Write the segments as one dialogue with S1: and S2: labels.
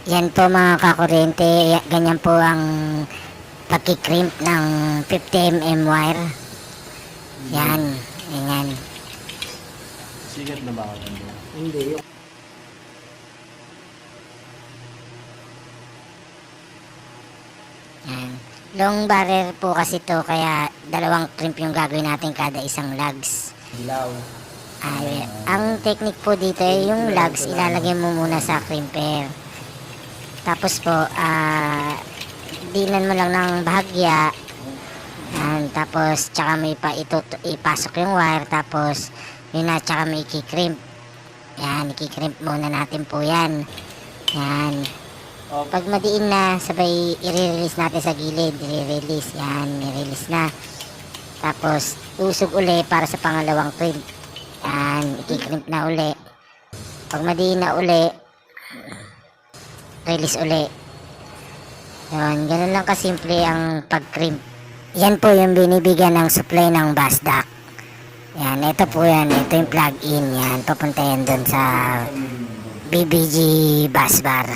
S1: Yan po mga kakuryente, ganyan po ang pagkikrimp ng 50 mm wire. Yan, ganyan.
S2: Sigat na ba ako?
S3: Hindi.
S1: Yan. Long barrel po kasi to, kaya dalawang crimp yung gagawin natin kada isang lugs.
S3: Dilaw.
S1: Ang technique po dito ay yung lugs ilalagay mo muna sa crimper. Tapos po, dinan mo lang ng bahagya. Yan, tapos tsaka mo ipasok yung wire, tapos yun na, tsaka mo ikikrimp. Yan, ikikrimp muna natin po yan. Yan. Pag madiin na, sabay i-release natin sa gilid. I-release, yan, i-release na. Tapos, usog uli para sa pangalawang crimp. Yan, ikikrimp na uli. Pag madiin na uli, release uli. Yun, ganun lang kasimple ang pag-crimp. Yan po yung binibigyan ng supply ng bus duct. Yan, ito po yan. Ito yung plug-in. Yan, papunta yan dun sa BBG bus bar.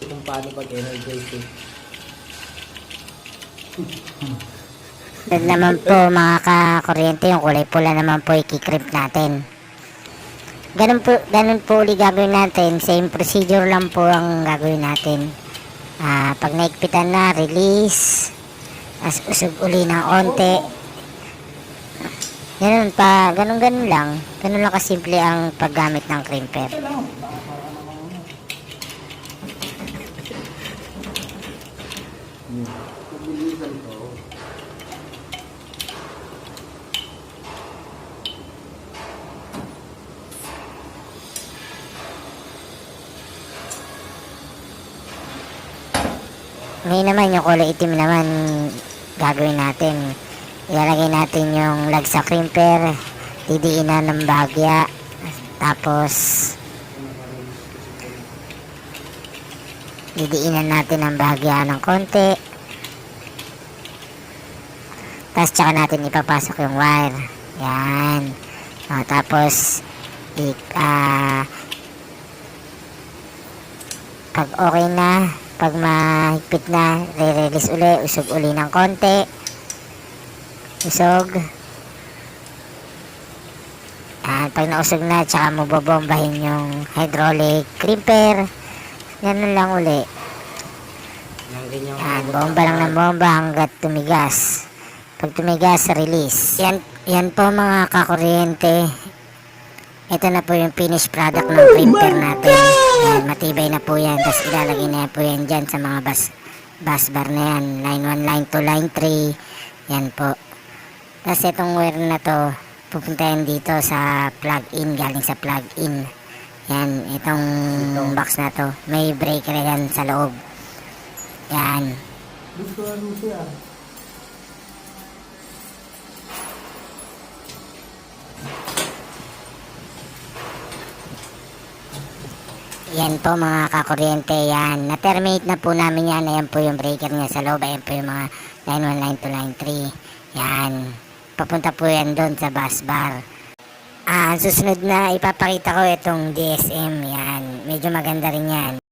S3: Kung paano pag-energize eh.
S1: Doon naman po mga kakuryente, yung kulay pula naman po ikikrimp natin. Ganun po ulit gagawin natin. Same procedure lang po ang gagawin natin. Pag naikpitan na, release. As usog uli ng onte. Ganun lang. Ganun lang kasimple ang paggamit ng crimper.
S3: Pabilisan ko.
S1: Ngayon naman yung kulay itim naman gagawin natin. Ilalagay natin yung lag sa crimper, didiinan ng bahagya, tapos didiinan natin ang bahagya ng konti, tapos tsaka natin ipapasok yung wire. Yan. Tapos pag okay na, pag mahigpit na, re-release uli, usog uli ng konti. Usog. Yan, pag nausog na, tsaka mo bobombahin yung hydraulic crimper. Ganun lang uli. Yan, bomba lang ng bomba hanggat tumigas. Pag tumigas, release. Yan po mga kakuryente. Ito na po yung finished product ng crimper natin. Yan, matibay na po yan. Tapos ilalagay na po yan dyan sa mga bus bar na yan. Line 1, line 2, line 3. Yan po. Tapos itong wire na to, pupunta yan dito sa plug-in, galing sa plug-in. Yan, itong box na to. May breaker yan sa loob. Yan.
S3: Gustuhan mo siya.
S1: Yan po mga kakuryente, yan. Na-terminate na po namin yan. Ayan po yung breaker niya sa loob. Ayan po yung mga line 1, line 2, line 3. Yan. Papunta po yan doon sa bus bar. Susunod na ipapakita ko itong DSM. Yan. Medyo maganda rin yan.